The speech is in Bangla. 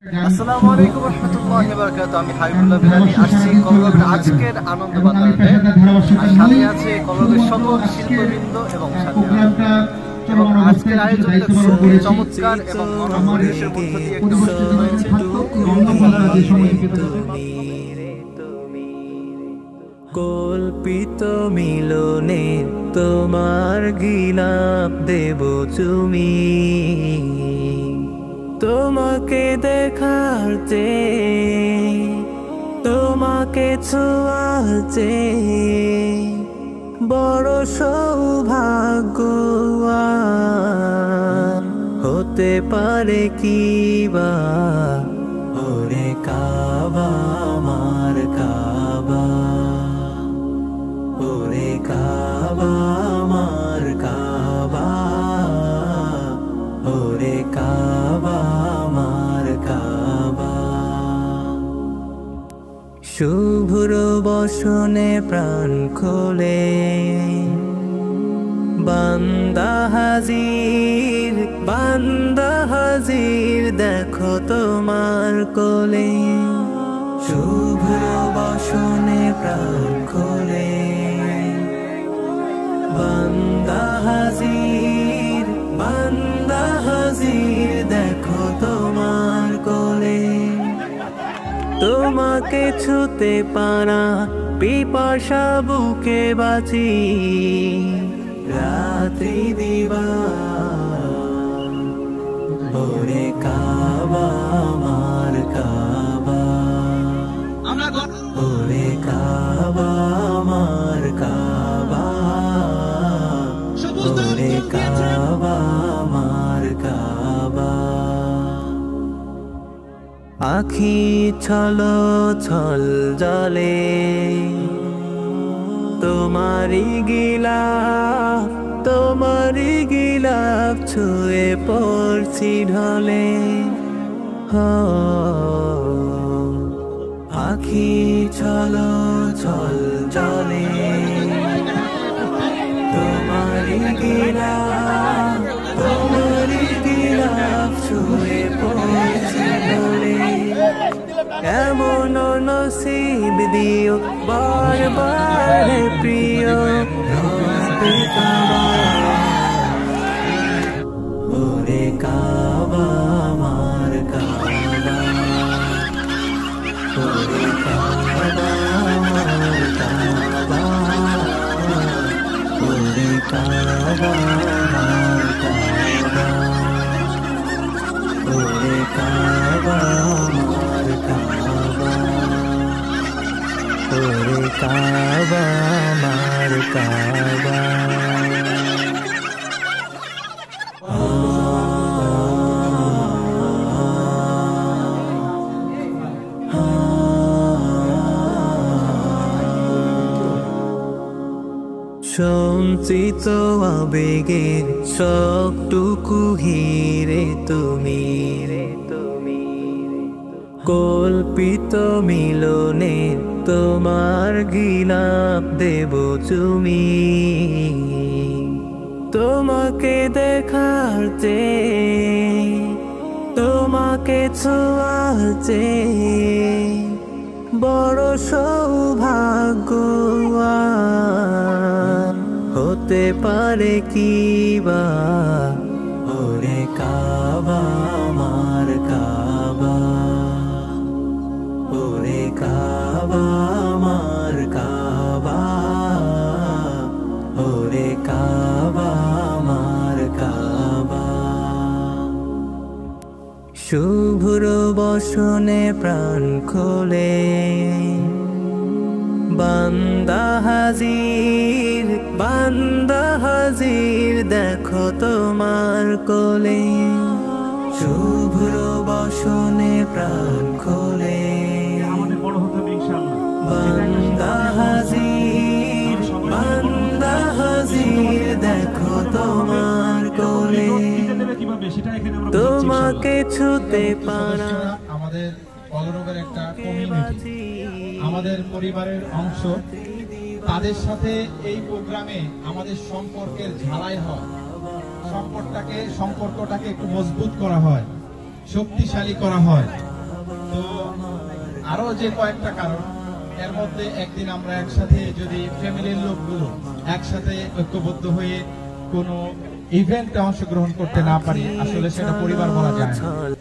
আসসালামু আলাইকুম রহমতুল্লাহি ওয়া বারাকাতুহু। আমি হাবিবুল্লাহ বিলালি আসছি কলরবের আজকের আনন্দ বাতায়নে। আর সাথে আছে কলরবের সকল শিল্পবৃন্দ এবং সাথীরা। এবং আজকের আয়োজনটা খুবই চমৎকার এবং মনোমুগ্ধকর মধ্য দিয়ে একটি অনুষ্ঠিত হয়েছে। কল্পিত মিলনে তোমার গিলাপ দেব তুমি, তোমাকে দেখার চেয়ে, তোমাকে ছোঁয়ার চেয়ে বড় সৌভাগ্য আর হতে পারে কি বা। ওরে কাবা আমার কাবা, ওরে কাবা আমার কাবা, ওরে কাবা আমার কাবা। শুভ্র বসনে প্রাণ খোলে বান্দা হাজির, বান্দা হাজির দেখো তোমার কোলে। শুভ্র বসনে প্রাণ খোলে বান্দা হাজির, বান্দা হাজির দেখো তোমার কোলে। তোমাকে ছুতে পারা পিপাসা বুকে বাঁচি রাত্রি দিবা। ওরে কাবা আমার কাবা, ওরে কাবা আমার কাবা, ওরে কাবা আমার কাবা। আখি ছলো ছল জলে তোমারি গিলাফ, তোমারি গিলাফ ছুঁয়ে পড়ছি ঢলে। আখি ছলো ছল জলে তোমারি গিলাফ, তোমারি গিলাফ ছুঁয়ে পড়ছি ঢলে। এমন নসিব দিও বারবার প্রিয় রব্বে কাবা। ওরে কাবা আমার কাবা, ওরে কাবা আমার কাবা, ওরে কাবা আমার কাবা, ওরে কাবা আমার কাবা, ওরে কাবা আমার কাবা। সঞ্চিত আবেগের সবটুকু হিরে তুমি, কল্পিত মিলনে তোমার গিলাপ দেব তুমি। তোমাকে দেখার চেয়ে, তোমাকে ছোঁয়ার চেয়ে বড় সৌভাগ্য আর হতে পারে কি বা। ওরে কাবা আমার কাবা, ওরে কাবা আমার কাবা, ওরে কাবা আমার কাবা। শুভ্র বসনে প্রাণ খোলে বান্দা হাজির, বান্দা হাজির দেখো তোমার কোলে। শুভ্র বসনে প্রাণ খোলে বান্দা হাজির, বান্দা হাজির দেখো তোমার কোলে। তোমাকে ছুতে পারা আমাদের কলরবের একটা কমিউনিটি, আমাদের পরিবারের অংশ। তাদের সাথে এই প্রোগ্রামে আমাদের সম্পর্কের ঝালাই হয়, সম্পর্কটাকে একটু মজবুত করা হয়, শক্তিশালী করা হয়। তো আরো যে কয়েকটা কারণ, এর মধ্যে একদিন আমরা একসাথে যদি ফ্যামিলির লোকগুলো একসাথে ঐক্যবদ্ধ হয়ে কোনো ইভেন্টে অংশগ্রহণ করতে না পারি, আসলে সেটা পরিবার বলা যায় না।